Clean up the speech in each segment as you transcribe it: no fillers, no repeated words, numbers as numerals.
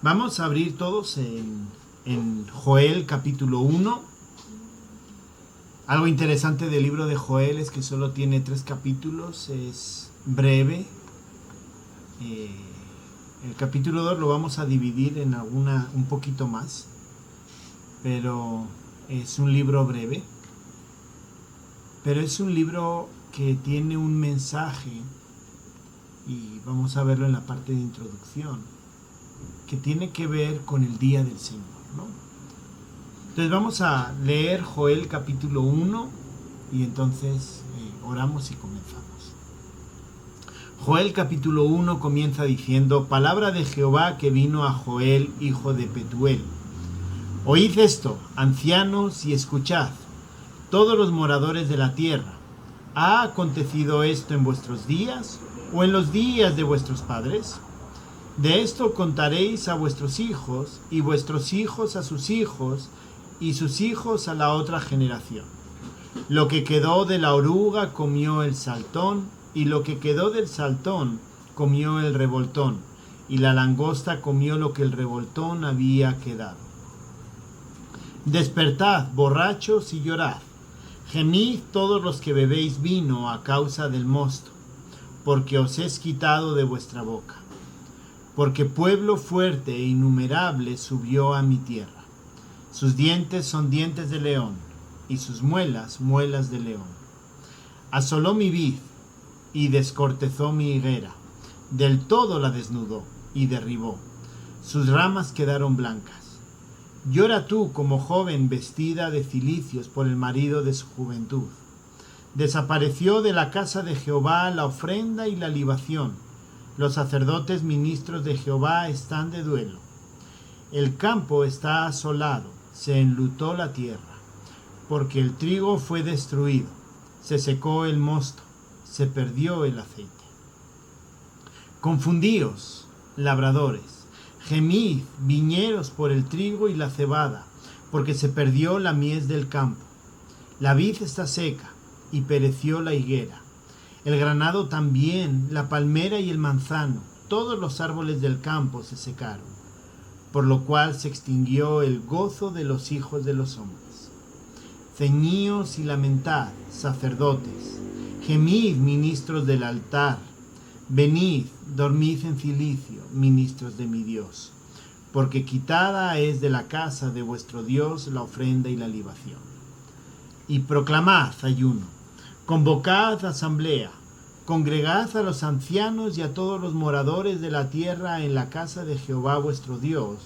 Vamos a abrir todos en Joel capítulo 1. Algo interesante del libro de Joel es que solo tiene 3 capítulos, es breve. El capítulo 2 lo vamos a dividir en un poquito más, pero es un libro breve. Pero es un libro que tiene un mensaje, y vamos a verlo en la parte de introducción, que tiene que ver con el día del Señor, ¿no? Entonces vamos a leer Joel capítulo 1 y entonces oramos y comenzamos. Joel capítulo 1 comienza diciendo: palabra de Jehová que vino a Joel, hijo de Petuel. Oíd esto, ancianos, y escuchad, todos los moradores de la tierra. ¿Ha acontecido esto en vuestros días o en los días de vuestros padres? De esto contaréis a vuestros hijos, y vuestros hijos a sus hijos, y sus hijos a la otra generación. Lo que quedó de la oruga comió el saltón, y lo que quedó del saltón comió el revoltón, y la langosta comió lo que el revoltón había quedado. Despertad, borrachos, y llorad. Gemid todos los que bebéis vino a causa del mosto, porque os es quitado de vuestra boca. Porque pueblo fuerte e innumerable subió a mi tierra. Sus dientes son dientes de león, y sus muelas, muelas de león. Asoló mi vid, y descortezó mi higuera. Del todo la desnudó, y derribó. Sus ramas quedaron blancas. Llora tú como joven vestida de cilicios por el marido de su juventud. Desapareció de la casa de Jehová la ofrenda y la libación. Los sacerdotes ministros de Jehová están de duelo. El campo está asolado, se enlutó la tierra, porque el trigo fue destruido, se secó el mosto, se perdió el aceite. Confundíos, labradores, gemid, viñeros, por el trigo y la cebada, porque se perdió la mies del campo. La vid está seca, y pereció la higuera. El granado también, la palmera y el manzano, todos los árboles del campo se secaron, por lo cual se extinguió el gozo de los hijos de los hombres. Ceñíos y lamentad, sacerdotes, gemid, ministros del altar. Venid, dormid en cilicio, ministros de mi Dios, porque quitada es de la casa de vuestro Dios la ofrenda y la libación. Y proclamad ayuno, convocad asamblea, congregad a los ancianos y a todos los moradores de la tierra en la casa de Jehová vuestro Dios,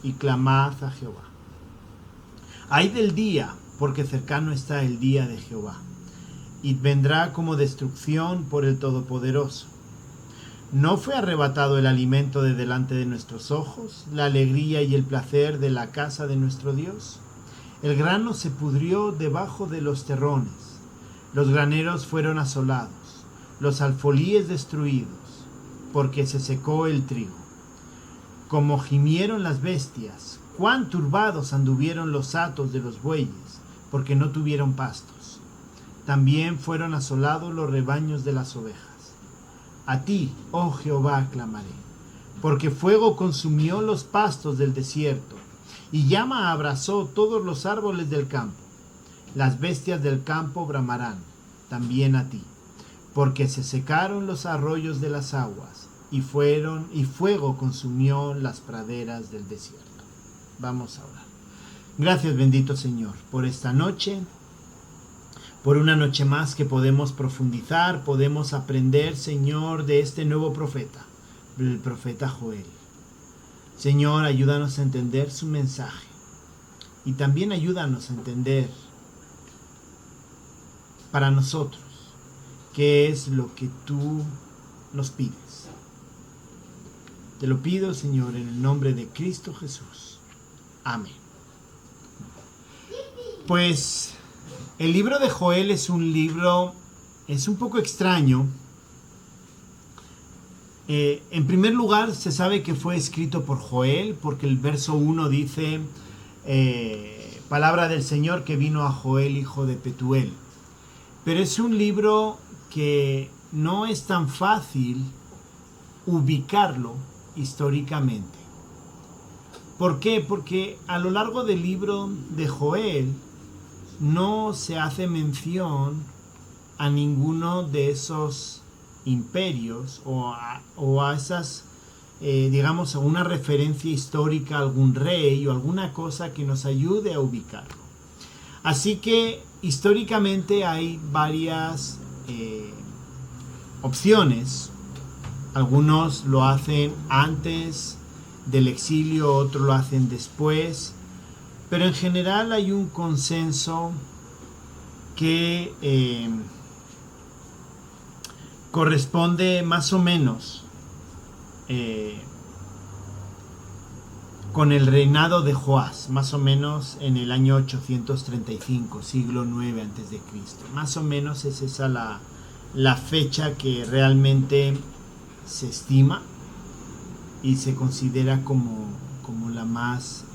y clamad a Jehová. Ay del día, porque cercano está el día de Jehová, y vendrá como destrucción por el Todopoderoso. ¿No fue arrebatado el alimento de delante de nuestros ojos, la alegría y el placer de la casa de nuestro Dios? El grano se pudrió debajo de los terrones, los graneros fueron asolados, los alfolíes destruidos, porque se secó el trigo. Como gimieron las bestias, cuán turbados anduvieron los hatos de los bueyes, porque no tuvieron pastos. También fueron asolados los rebaños de las ovejas. A ti, oh Jehová, clamaré, porque fuego consumió los pastos del desierto, y llama abrasó todos los árboles del campo. Las bestias del campo bramarán, también a ti, porque se secaron los arroyos de las aguas, y fuego consumió las praderas del desierto. Vamos a orar. Gracias, bendito Señor, por esta noche, por una noche más que podemos profundizar, podemos aprender, Señor, de este nuevo profeta, el profeta Joel. Señor, ayúdanos a entender su mensaje, y también ayúdanos a entender para nosotros qué es lo que tú nos pides. Te lo pido, Señor, en el nombre de Cristo Jesús. Amén. Pues el libro de Joel es un poco extraño. En primer lugar, se sabe que fue escrito por Joel, porque el verso 1 dice, palabra del Señor que vino a Joel, hijo de Petuel. Pero es un libro que no es tan fácil ubicarlo históricamente. ¿Por qué? Porque a lo largo del libro de Joel no se hace mención a ninguno de esos imperios o a esas, digamos, a una referencia histórica a algún rey o alguna cosa que nos ayude a ubicarlo. Así que históricamente hay varias opciones. Algunos lo hacen antes del exilio, otros lo hacen después, pero en general hay un consenso que corresponde más o menos con el reinado de Joás, más o menos en el año 835, siglo IX a.C. Más o menos es esa la fecha que realmente se estima y se considera como la más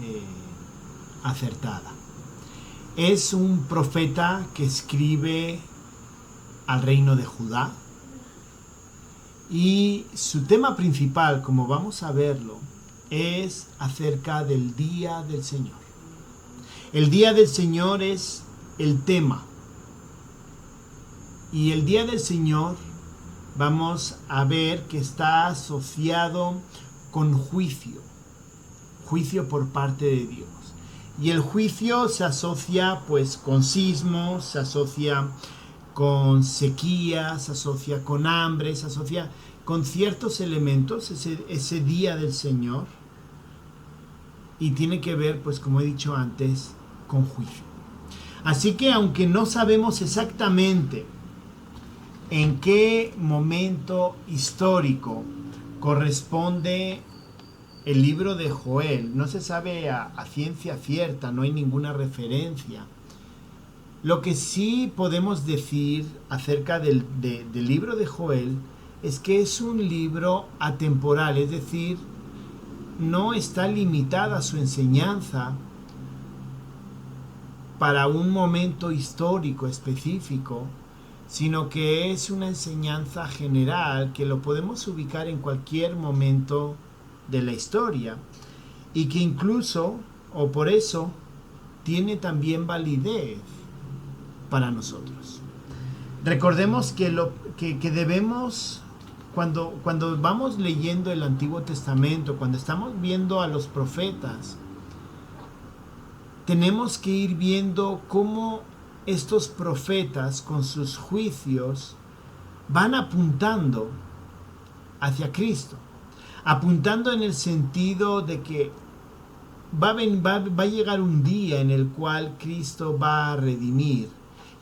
acertada. Es un profeta que escribe al reino de Judá y su tema principal, como vamos a verlo, es acerca del día del Señor. El día del Señor es el tema. Y el día del Señor vamos a ver que está asociado con juicio por parte de Dios. Y el juicio se asocia pues con sismos, se asocia con sequía, se asocia con hambre, se asocia con ciertos elementos, ese día del Señor. Y tiene que ver, pues como he dicho antes, con juicio. Así que aunque no sabemos exactamente en qué momento histórico corresponde el libro de Joel, no se sabe a ciencia cierta, no hay ninguna referencia. Lo que sí podemos decir acerca del libro de Joel es que es un libro atemporal, es decir, no está limitada su enseñanza para un momento histórico específico, sino que es una enseñanza general que lo podemos ubicar en cualquier momento de la historia y que incluso, o por eso, tiene también validez para nosotros. Recordemos que debemos, cuando vamos leyendo el Antiguo Testamento, cuando estamos viendo a los profetas, tenemos que ir viendo cómo estos profetas con sus juicios van apuntando hacia Cristo, apuntando en el sentido de que va a llegar un día en el cual Cristo va a redimir.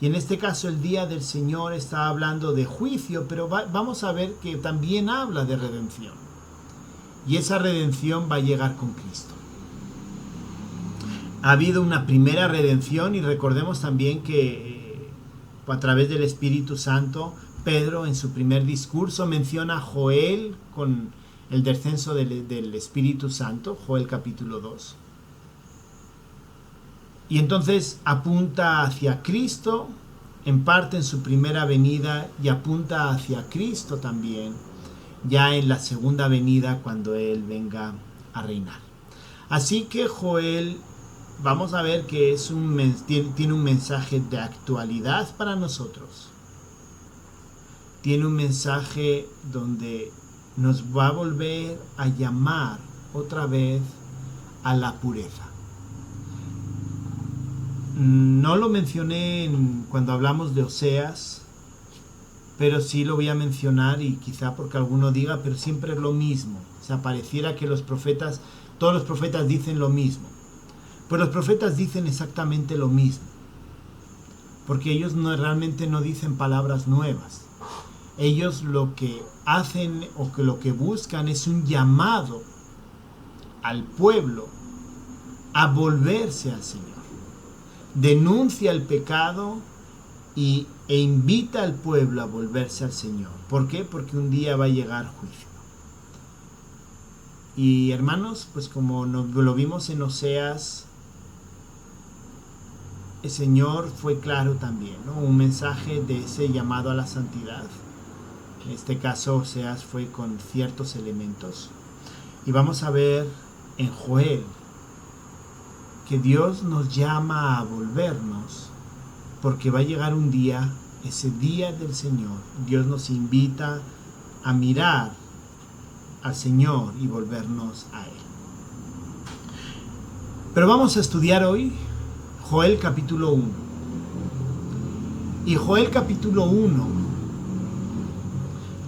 Y en este caso el día del Señor está hablando de juicio, pero vamos a ver que también habla de redención. Y esa redención va a llegar con Cristo. Ha habido una primera redención y recordemos también que a través del Espíritu Santo, Pedro en su primer discurso menciona a Joel con el descenso del Espíritu Santo, Joel capítulo 2. Y entonces apunta hacia Cristo, en parte en su primera venida, y apunta hacia Cristo también, ya en la segunda venida cuando Él venga a reinar. Así que Joel, vamos a ver que tiene un mensaje de actualidad para nosotros. Tiene un mensaje donde nos va a volver a llamar otra vez a la pureza. No lo mencioné cuando hablamos de Oseas, pero sí lo voy a mencionar y quizá porque alguno diga, pero siempre es lo mismo. O sea, pareciera que todos los profetas dicen lo mismo. Pues los profetas dicen exactamente lo mismo, porque ellos realmente no dicen palabras nuevas. Ellos lo que hacen o que lo que buscan es un llamado al pueblo a volverse al Señor. Denuncia el pecado e invita al pueblo a volverse al Señor. ¿Por qué? Porque un día va a llegar juicio. Y hermanos, pues como lo vimos en Oseas, el Señor fue claro también, ¿no? Un mensaje de ese llamado a la santidad. En este caso Oseas fue con ciertos elementos. Y vamos a ver en Joel que Dios nos llama a volvernos, porque va a llegar un día, ese día del Señor. Dios nos invita a mirar al Señor y volvernos a Él. Pero vamos a estudiar hoy Joel capítulo 1. Y Joel capítulo 1,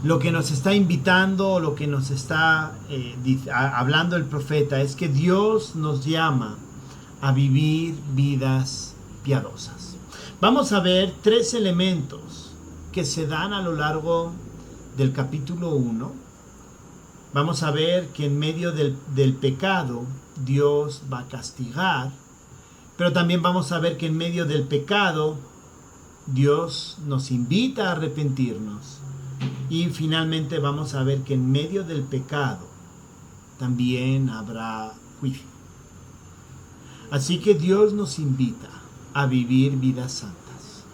lo que nos está invitando, lo que nos está hablando el profeta, es que Dios nos llama a vivir vidas piadosas. Vamos a ver 3 elementos que se dan a lo largo del capítulo 1. Vamos a ver que en medio del pecado Dios va a castigar, pero también vamos a ver que en medio del pecado Dios nos invita a arrepentirnos. Y finalmente vamos a ver que en medio del pecado también habrá juicio. Así que Dios nos invita a vivir vidas santas.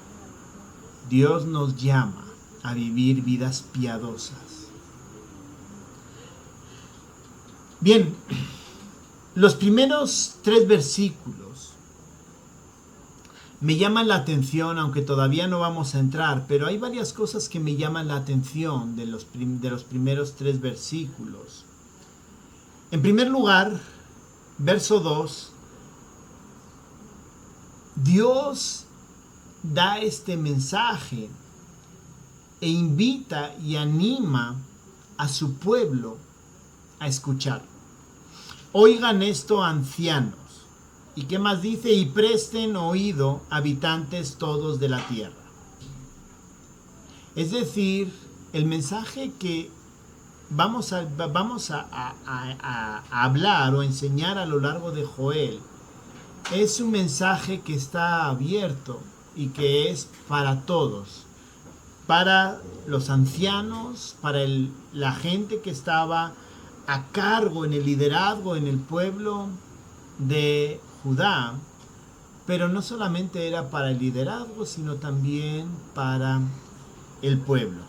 Dios nos llama a vivir vidas piadosas. Bien, los primeros 3 versículos me llaman la atención, aunque todavía no vamos a entrar, pero hay varias cosas que me llaman la atención de los primeros 3 versículos. En primer lugar, verso 2, Dios da este mensaje e invita y anima a su pueblo a escuchar. Oigan esto, ancianos. ¿Y qué más dice? Y presten oído, habitantes todos de la tierra. Es decir, el mensaje que vamos a hablar o enseñar a lo largo de Joel es un mensaje que está abierto y que es para todos, para los ancianos, para la gente que estaba a cargo en el liderazgo en el pueblo de Judá, pero no solamente era para el liderazgo, sino también para el pueblo.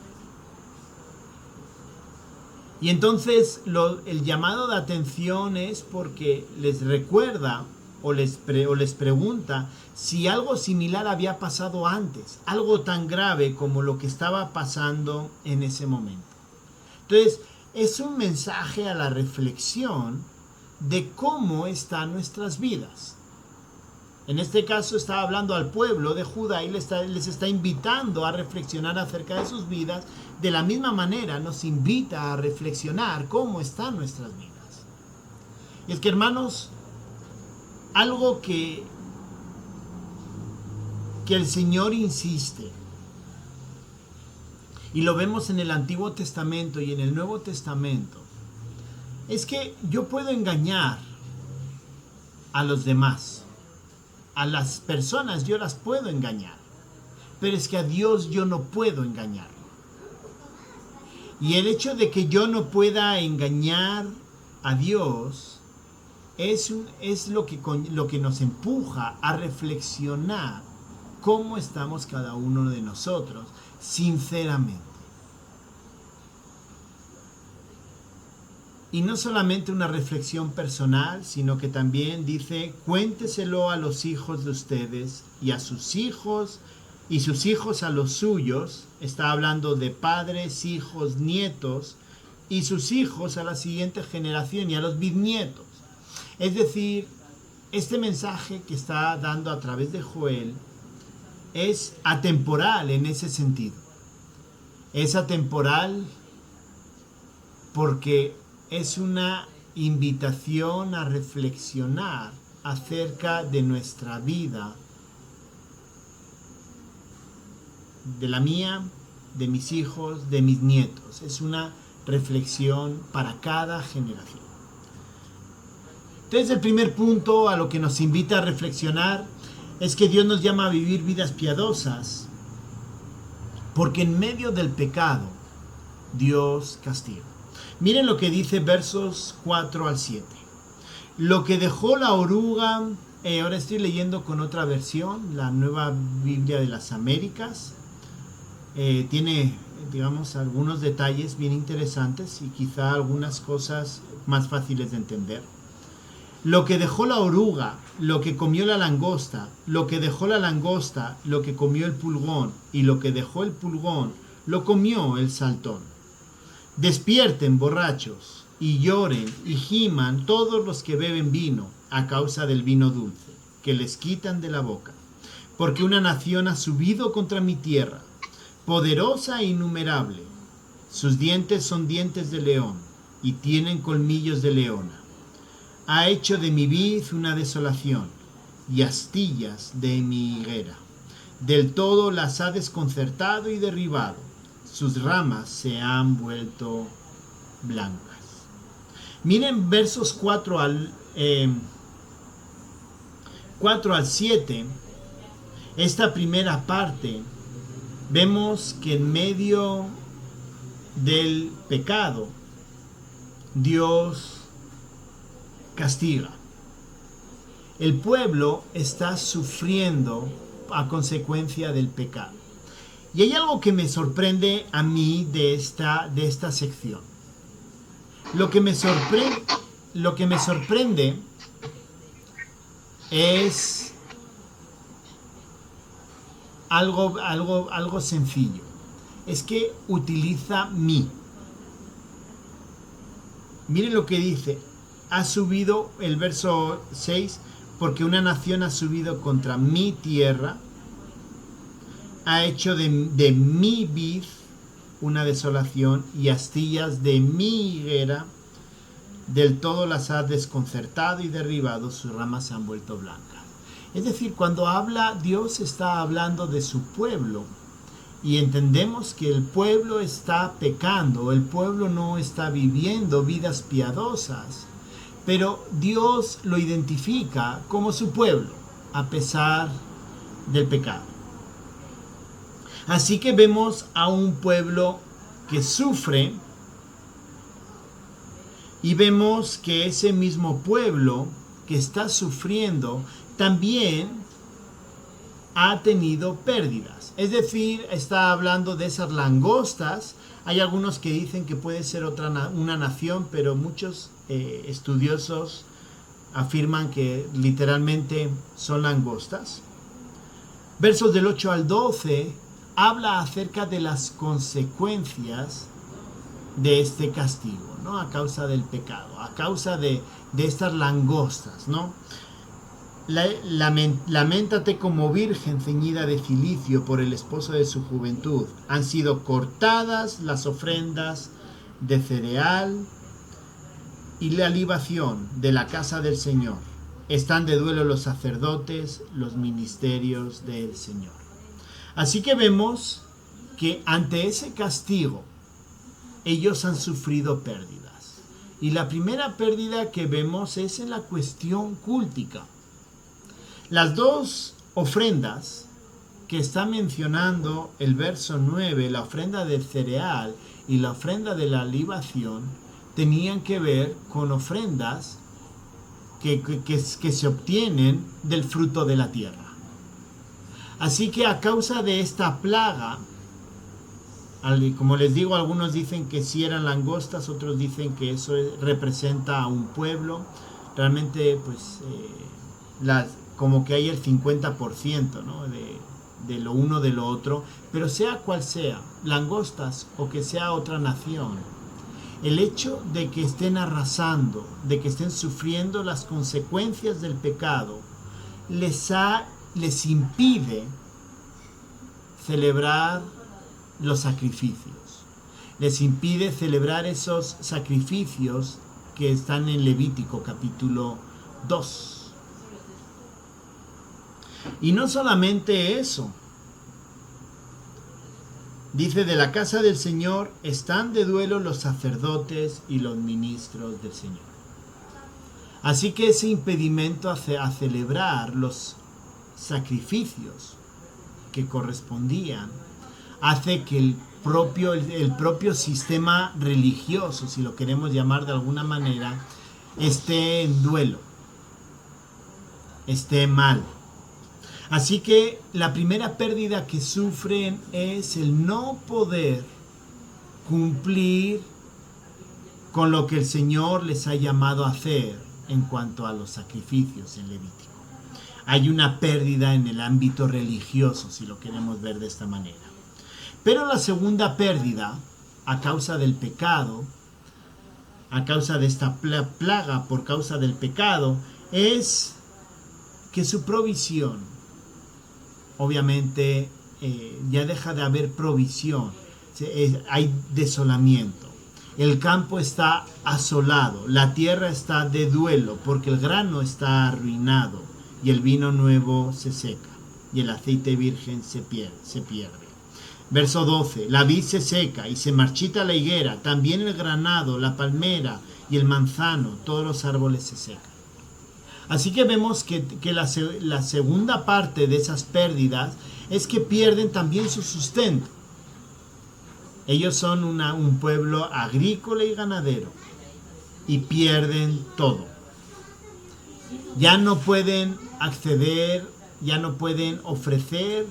Y entonces el llamado de atención es porque les recuerda o les pregunta si algo similar había pasado antes, algo tan grave como lo que estaba pasando en ese momento. Entonces, es un mensaje a la reflexión de cómo están nuestras vidas. En este caso estaba hablando al pueblo de Judá y les está invitando a reflexionar acerca de sus vidas. De la misma manera nos invita a reflexionar cómo están nuestras vidas. Y es que, hermanos, algo que el Señor insiste, y lo vemos en el Antiguo Testamento y en el Nuevo Testamento, es que yo puedo engañar a los demás. A las personas yo las puedo engañar. Pero es que a Dios yo no puedo engañarlo. Y el hecho de que yo no pueda engañar a Dios es lo que nos empuja a reflexionar cómo estamos cada uno de nosotros, sinceramente. Y no solamente una reflexión personal, sino que también dice, cuénteselo a los hijos de ustedes y a sus hijos y sus hijos a los suyos. Está hablando de padres, hijos, nietos y sus hijos a la siguiente generación y a los bisnietos. Es decir, este mensaje que está dando a través de Joel es atemporal en ese sentido. Es atemporal porque es una invitación a reflexionar acerca de nuestra vida, de la mía, de mis hijos, de mis nietos. Es una reflexión para cada generación. Entonces, el primer punto a lo que nos invita a reflexionar es que Dios nos llama a vivir vidas piadosas, porque en medio del pecado Dios castiga. Miren lo que dice versos 4 al 7. Lo que dejó la oruga, ahora estoy leyendo con otra versión, la Nueva Biblia de las Américas. Tiene, digamos, algunos detalles bien interesantes y quizá algunas cosas más fáciles de entender. Lo que dejó la oruga, lo que comió la langosta, lo que dejó la langosta, lo que comió el pulgón, y lo que dejó el pulgón, lo comió el saltón. Despierten, borrachos, y lloren y giman todos los que beben vino a causa del vino dulce, que les quitan de la boca. Porque una nación ha subido contra mi tierra, poderosa e innumerable. Sus dientes son dientes de león, y tienen colmillos de leona. Ha hecho de mi vid una desolación, y astillas de mi higuera. Del todo las ha desconcertado y derribado. Sus ramas se han vuelto blancas. Miren versos 4 al 7. Esta primera parte, vemos que en medio del pecado, Dios castiga. El pueblo está sufriendo a consecuencia del pecado. Y hay algo que me sorprende a mí de esta sección. Lo que me sorprende es algo sencillo. Es que utiliza mi. Miren lo que dice. Ha subido, el verso 6, porque una nación ha subido contra mi tierra, ha hecho de mi vid una desolación y astillas de mi higuera, del todo las ha desconcertado y derribado, sus ramas se han vuelto blancas. Es decir, cuando habla, Dios está hablando de su pueblo, y entendemos que el pueblo está pecando, el pueblo no está viviendo vidas piadosas, pero Dios lo identifica como su pueblo, a pesar del pecado. Así que vemos a un pueblo que sufre, y vemos que ese mismo pueblo que está sufriendo también ha tenido pérdidas. Es decir, está hablando de esas langostas. Hay algunos que dicen que puede ser una nación, pero muchos estudiosos afirman que literalmente son langostas. Versos del 8 al 12 habla acerca de las consecuencias de este castigo, ¿no? A causa del pecado, a causa de estas langostas, ¿no? Lamentate como virgen ceñida de cilicio por el esposo de su juventud. Han sido cortadas las ofrendas de cereal y la libación de la casa del Señor. Están de duelo los sacerdotes, los ministerios del Señor. Así que vemos que ante ese castigo ellos han sufrido pérdidas. Y la primera pérdida que vemos es en la cuestión cúltica. Las dos ofrendas que está mencionando el verso 9, la ofrenda del cereal y la ofrenda de la libación, tenían que ver con ofrendas que se obtienen del fruto de la tierra. Así que a causa de esta plaga, como les digo, algunos dicen que sí eran langostas, otros dicen que eso representa a un pueblo. Realmente, pues, como que hay el 50%, ¿no? de lo uno de lo otro, pero sea cual sea, langostas o que sea otra nación, el hecho de que estén arrasando, de que estén sufriendo las consecuencias del pecado, les impide celebrar los sacrificios, les impide celebrar esos sacrificios que están en Levítico capítulo 2. Y no solamente eso, dice, de la casa del Señor están de duelo los sacerdotes y los ministros del Señor. Así que ese impedimento a celebrar los sacrificios que correspondían hace que el propio sistema religioso, si lo queremos llamar de alguna manera, esté en duelo, esté mal. Así que la primera pérdida que sufren es el no poder cumplir con lo que el Señor les ha llamado a hacer en cuanto a los sacrificios en Levítico. Hay una pérdida en el ámbito religioso, si lo queremos ver de esta manera. Pero la segunda pérdida, a causa del pecado, a causa de esta plaga por causa del pecado, es que su provisión, obviamente, ya deja de haber provisión, hay desolamiento. El campo está asolado, la tierra está de duelo, porque el grano está arruinado, y el vino nuevo se seca, y el aceite virgen se pierde. Verso 12, la vid se seca y se marchita la higuera, también el granado, la palmera y el manzano, todos los árboles se secan. Así que vemos que la segunda parte de esas pérdidas es que pierden también su sustento. Ellos son un pueblo agrícola y ganadero y pierden todo. Ya no pueden acceder, ya no pueden ofrecer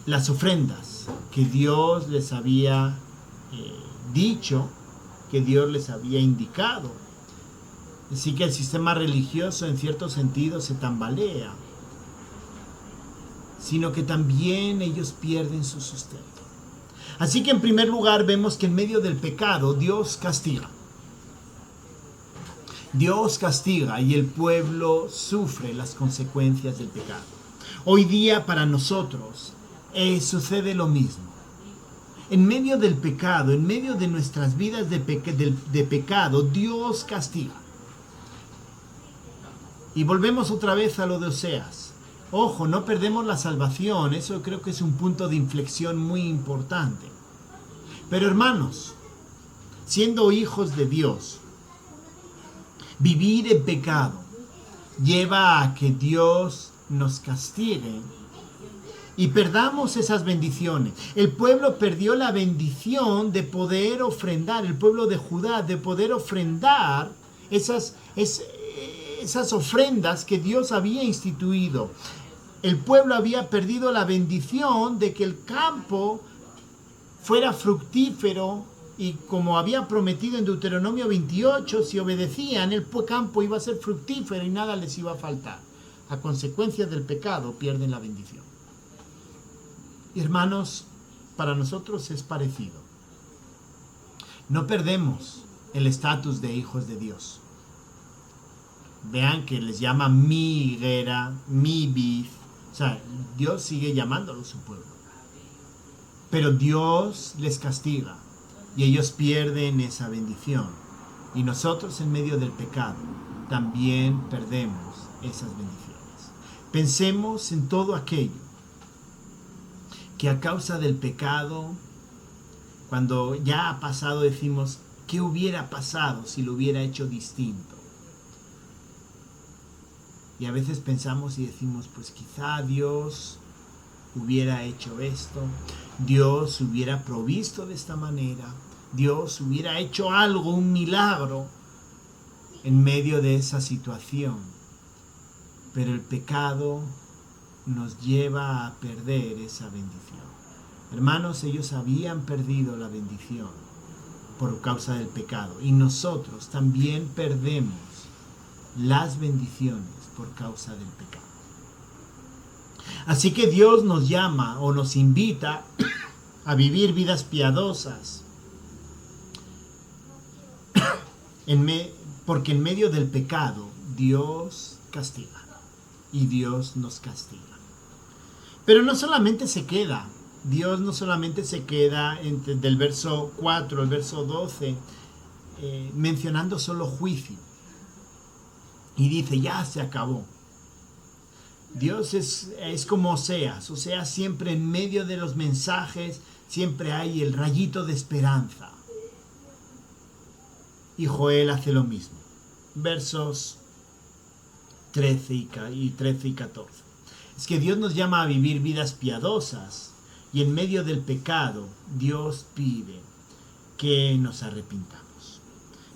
las ofrendas que Dios les había dicho, que Dios les había indicado. Así que el sistema religioso en cierto sentido se tambalea, sino que también ellos pierden su sustento. Así que en primer lugar vemos que en medio del pecado Dios castiga. Dios castiga y el pueblo sufre las consecuencias del pecado. Hoy día para nosotros sucede lo mismo. En medio del pecado, en medio de nuestras vidas de pecado, Dios castiga. Y volvemos otra vez a lo de Oseas. Ojo, no perdemos la salvación, eso creo que es un punto de inflexión muy importante. Pero hermanos, siendo hijos de Dios, vivir en pecado lleva a que Dios nos castigue y perdamos esas bendiciones. El pueblo perdió la bendición de poder ofrendar, el pueblo de Judá, de poder ofrendar esas ofrendas que Dios había instituido. El pueblo había perdido la bendición de que el campo fuera fructífero y como había prometido en Deuteronomio 28, si obedecían, el campo iba a ser fructífero y nada les iba a faltar. A consecuencia del pecado pierden la bendición. Hermanos, para nosotros es parecido. No perdemos el estatus de hijos de Dios. Vean que les llama mi higuera, mi vid. O sea, Dios sigue llamándolo su pueblo. Pero Dios les castiga y ellos pierden esa bendición. Y nosotros en medio del pecado también perdemos esas bendiciones. Pensemos en todo aquello que a causa del pecado, cuando ya ha pasado, decimos, ¿qué hubiera pasado si lo hubiera hecho distinto? Y a veces pensamos y decimos, pues quizá Dios hubiera hecho esto, Dios hubiera provisto de esta manera, Dios hubiera hecho algo, un milagro en medio de esa situación. Pero el pecado nos lleva a perder esa bendición. Hermanos, ellos habían perdido la bendición por causa del pecado y nosotros también perdemos las bendiciones por causa del pecado. Así que Dios nos llama o nos invita a vivir vidas piadosas, porque en medio del pecado Dios castiga y Dios nos castiga. Pero no solamente se queda, Dios no solamente se queda del verso 4 al verso 12 mencionando solo juicio y dice ya se acabó. Dios es como Oseas siempre en medio de los mensajes siempre hay el rayito de esperanza. Y Joel hace lo mismo. Versos 13 y 14. Es que Dios nos llama a vivir vidas piadosas y en medio del pecado Dios pide que nos arrepintamos.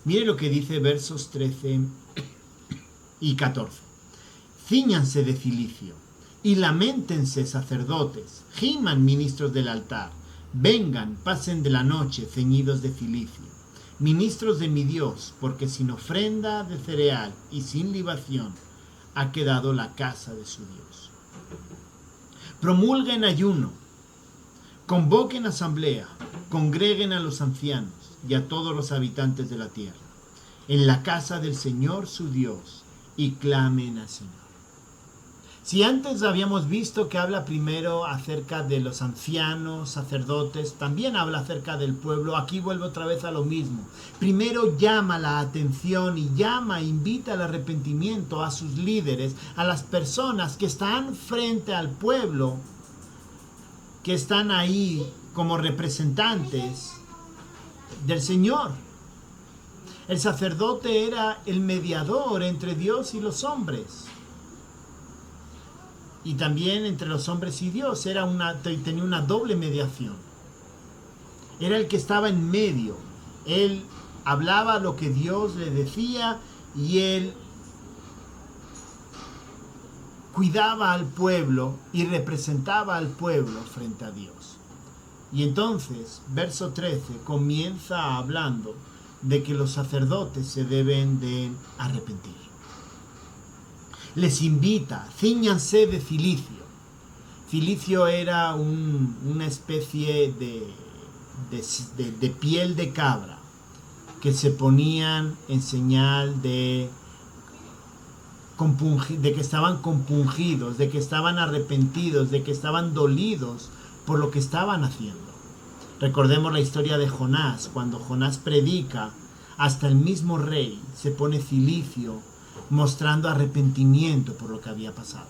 Mire lo que dice versos 13 y 14. Cíñanse de cilicio y lamentense sacerdotes, giman ministros del altar, vengan, pasen de la noche ceñidos de cilicio. ministros de mi Dios, porque sin ofrenda de cereal y sin libación ha quedado la casa de su Dios. Promulguen ayuno, convoquen asamblea, congreguen a los ancianos y a todos los habitantes de la tierra, en la casa del Señor su Dios, y clamen al Señor. Si antes habíamos visto que habla primero acerca de los ancianos, sacerdotes, también habla acerca del pueblo, aquí vuelve otra vez a lo mismo. Primero llama la atención y invita al arrepentimiento a sus líderes, a las personas que están frente al pueblo, que están ahí como representantes del Señor. El sacerdote era el mediador entre Dios y los hombres. Y también entre los hombres y Dios tenía una doble mediación. Era el que estaba en medio. Él hablaba lo que Dios le decía y él cuidaba al pueblo y representaba al pueblo frente a Dios. Y entonces, verso 13, comienza hablando de que los sacerdotes se deben de arrepentir. Les invita, cíñanse de cilicio. Cilicio era una especie de piel de cabra que se ponían en señal de que estaban compungidos, de que estaban arrepentidos, de que estaban dolidos por lo que estaban haciendo. Recordemos la historia de Jonás. Cuando Jonás predica, hasta el mismo rey se pone cilicio, mostrando arrepentimiento por lo que había pasado.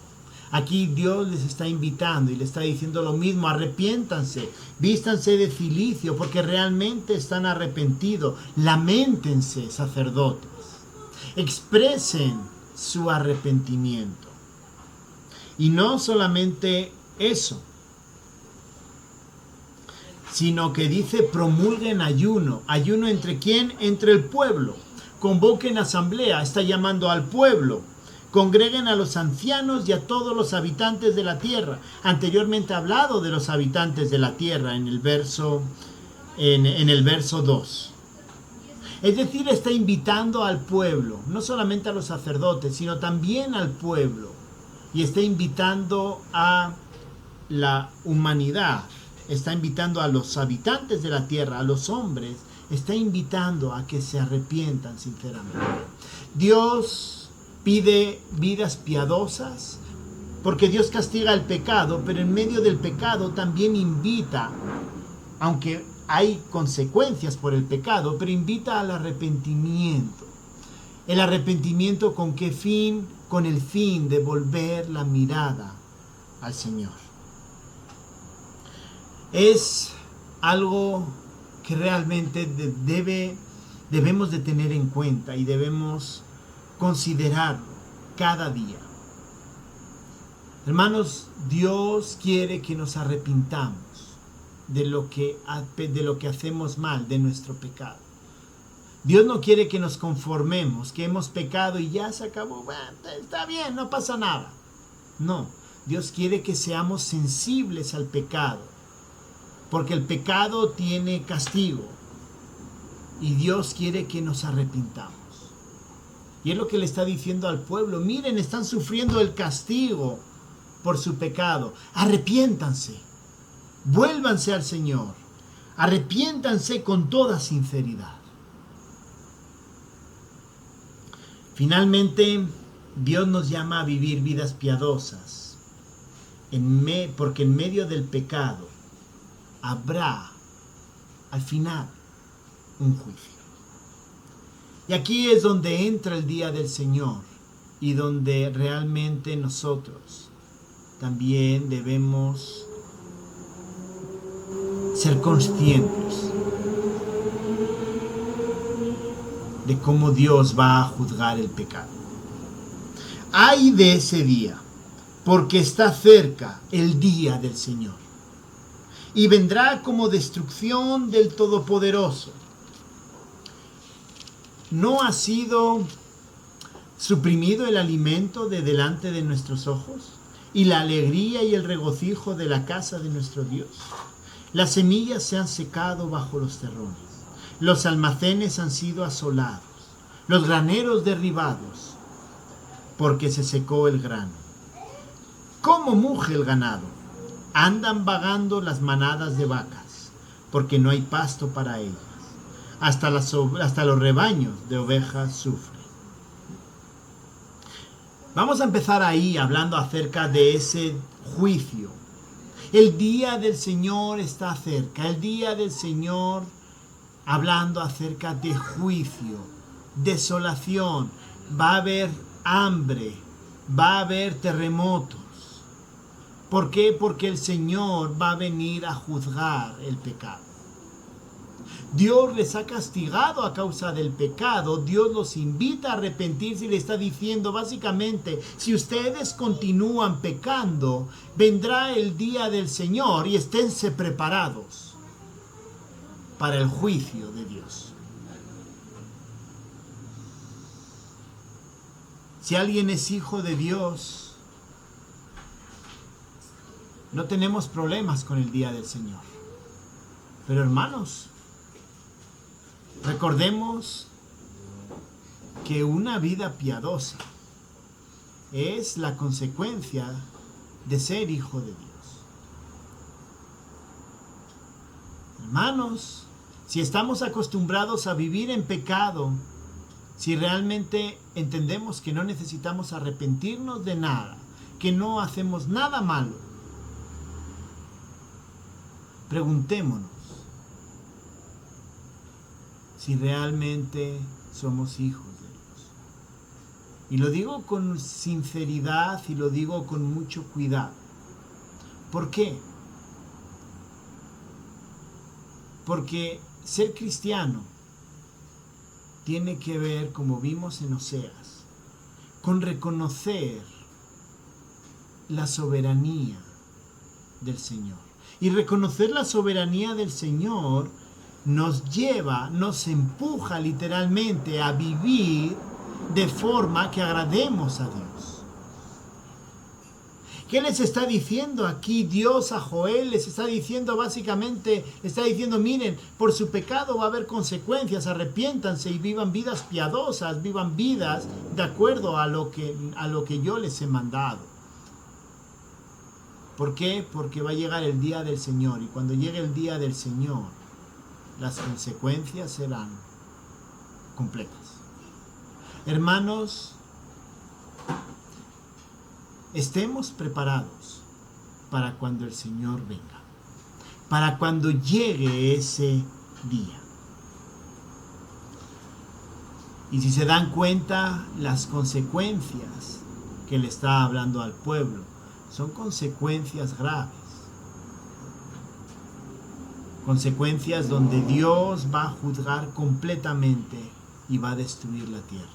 Aquí Dios les está invitando y les está diciendo lo mismo: arrepiéntanse, vístanse de cilicio porque realmente están arrepentidos. Lamentense, sacerdotes, expresen su arrepentimiento. Y no solamente eso, sino que dice promulguen ayuno. ¿Ayuno entre quién? Entre el pueblo. Convoquen asamblea, está llamando al pueblo. Congreguen a los ancianos y a todos los habitantes de la tierra. Anteriormente ha hablado de los habitantes de la tierra en el verso 2. Es decir, está invitando al pueblo, no solamente a los sacerdotes, sino también al pueblo. Y está invitando a la humanidad, está invitando a los habitantes de la tierra, a los hombres, está invitando a que se arrepientan sinceramente. Dios pide vidas piadosas porque Dios castiga el pecado, pero en medio del pecado también invita, aunque hay consecuencias por el pecado, pero invita al arrepentimiento. ¿El arrepentimiento con qué fin? Con el fin de volver la mirada al Señor. Es algo que realmente debemos de tener en cuenta y debemos considerarlo cada día. Hermanos, Dios quiere que nos arrepintamos de lo que hacemos mal, de nuestro pecado. Dios no quiere que nos conformemos, que hemos pecado y ya se acabó, bueno, está bien, no pasa nada. No, Dios quiere que seamos sensibles al pecado, porque el pecado tiene castigo y Dios quiere que nos arrepintamos. Y es lo que le está diciendo al pueblo: miren, están sufriendo el castigo por su pecado. Arrepiéntanse, vuélvanse al Señor, arrepiéntanse con toda sinceridad. Finalmente, Dios nos llama a vivir vidas piadosas, porque en medio del pecado habrá al final un juicio. Y aquí es donde entra el día del Señor y donde realmente nosotros también debemos ser conscientes de cómo Dios va a juzgar el pecado. Ay de ese día, porque está cerca el día del Señor, y vendrá como destrucción del Todopoderoso. ¿No ha sido suprimido el alimento de delante de nuestros ojos y la alegría y el regocijo de la casa de nuestro Dios? Las semillas se han secado bajo los terrones. Los almacenes han sido asolados, los graneros derribados, porque se secó el grano. ¿Cómo muge el ganado? Andan vagando las manadas de vacas, porque no hay pasto para ellas. Hasta los rebaños de ovejas sufren. Vamos a empezar ahí hablando acerca de ese juicio. El día del Señor está cerca. El día del Señor hablando acerca de juicio, desolación. Va a haber hambre, va a haber terremotos. ¿Por qué? Porque el Señor va a venir a juzgar el pecado. Dios les ha castigado a causa del pecado. Dios los invita a arrepentirse y le está diciendo básicamente, si ustedes continúan pecando, vendrá el día del Señor y esténse preparados para el juicio de Dios. Si alguien es hijo de Dios, no tenemos problemas con el día del Señor. Pero hermanos, recordemos que una vida piadosa es la consecuencia de ser hijo de Dios. Hermanos, si estamos acostumbrados a vivir en pecado, si realmente entendemos que no necesitamos arrepentirnos de nada, que no hacemos nada malo, preguntémonos si realmente somos hijos de Dios. Y lo digo con sinceridad y lo digo con mucho cuidado. ¿Por qué? Porque ser cristiano tiene que ver, como vimos en Oseas, con reconocer la soberanía del Señor. Y reconocer la soberanía del Señor nos lleva, nos empuja literalmente a vivir de forma que agrademos a Dios. ¿Qué les está diciendo aquí Dios a Joel? Les está diciendo básicamente, está diciendo, miren, por su pecado va a haber consecuencias, arrepiéntanse y vivan vidas piadosas, vivan vidas de acuerdo a lo que yo les he mandado. ¿Por qué? Porque va a llegar el día del Señor, y cuando llegue el día del Señor, las consecuencias serán completas. Hermanos, estemos preparados para cuando el Señor venga, para cuando llegue ese día. Y si se dan cuenta, las consecuencias que le está hablando al pueblo son consecuencias graves. Consecuencias donde Dios va a juzgar completamente y va a destruir la tierra.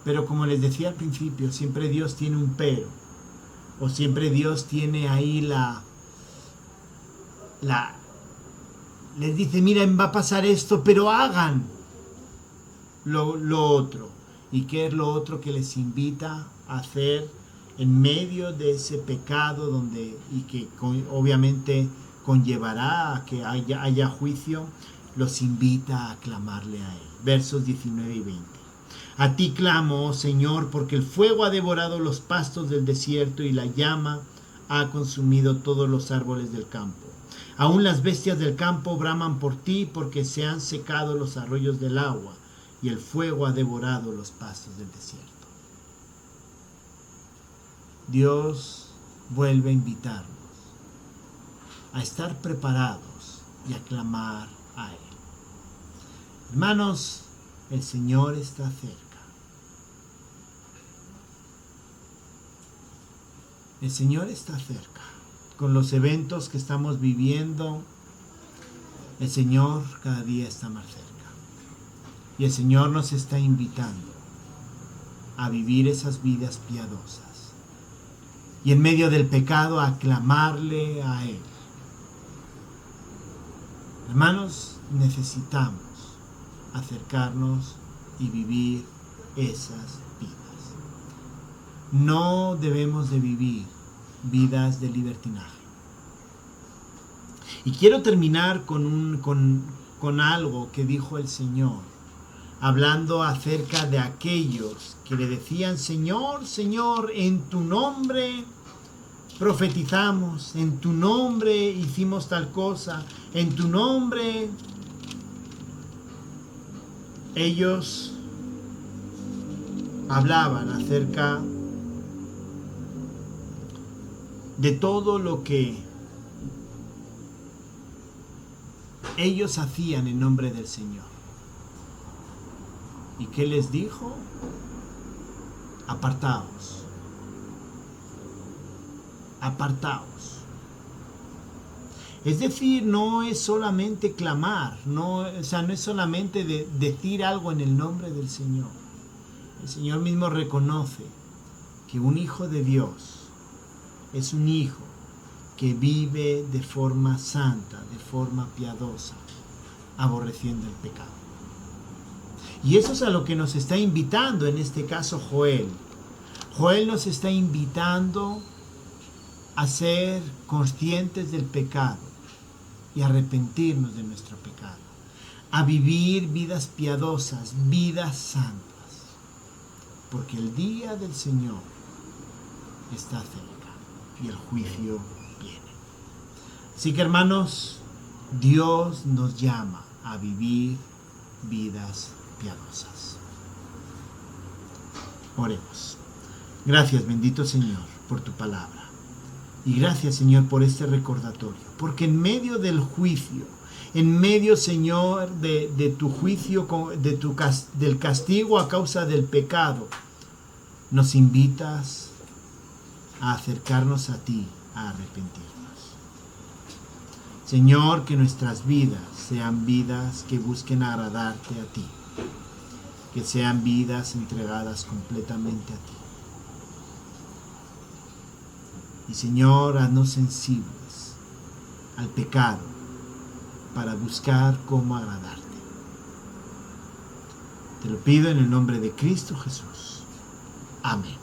Pero como les decía al principio, siempre Dios tiene un pero. O siempre Dios tiene ahí les dice, miren, va a pasar esto, pero hagan lo otro. ¿Y qué es lo otro que les invita a hacer en medio de ese pecado y que obviamente conllevará a que haya juicio? Los invita a clamarle a Él. Versos 19 y 20. A ti clamo, oh Señor, porque el fuego ha devorado los pastos del desierto y la llama ha consumido todos los árboles del campo. Aún las bestias del campo braman por ti, porque se han secado los arroyos del agua y el fuego ha devorado los pastos del desierto. Dios vuelve a invitarnos a estar preparados y a clamar a Él. Hermanos, el Señor está cerca. El Señor está cerca. Con los eventos que estamos viviendo, el Señor cada día está más cerca. Y el Señor nos está invitando a vivir esas vidas piadosas. Y en medio del pecado a clamarle a Él. Hermanos, necesitamos acercarnos y vivir esas vidas. No debemos de vivir vidas de libertinaje. Y quiero terminar con algo que dijo el Señor, hablando acerca de aquellos que le decían: Señor, Señor, en tu nombre profetizamos, en tu nombre hicimos tal cosa, en tu nombre. Ellos hablaban acerca de todo lo que ellos hacían en nombre del Señor. ¿Y qué les dijo? Apartaos. Apartaos. Es decir, no es solamente clamar, no es solamente decir algo en el nombre del Señor. El Señor mismo reconoce que un hijo de Dios es un hijo que vive de forma santa, de forma piadosa, aborreciendo el pecado. Y eso es a lo que nos está invitando en este caso Joel. Joel nos está invitando a ser conscientes del pecado y arrepentirnos de nuestro pecado, a vivir vidas piadosas, vidas santas, porque el día del Señor está cerca y el juicio viene. Así que, hermanos, Dios nos llama a vivir vidas piadosas. Oremos. Gracias, bendito Señor, por tu palabra. Y gracias, Señor, por este recordatorio. Porque en medio del juicio, en medio, Señor, de tu juicio, del castigo a causa del pecado, nos invitas a acercarnos a ti, a arrepentirnos. Señor, que nuestras vidas sean vidas que busquen agradarte a ti. Que sean vidas entregadas completamente a ti. Y Señor, haznos sensibles al pecado para buscar cómo agradarte. Te lo pido en el nombre de Cristo Jesús. Amén.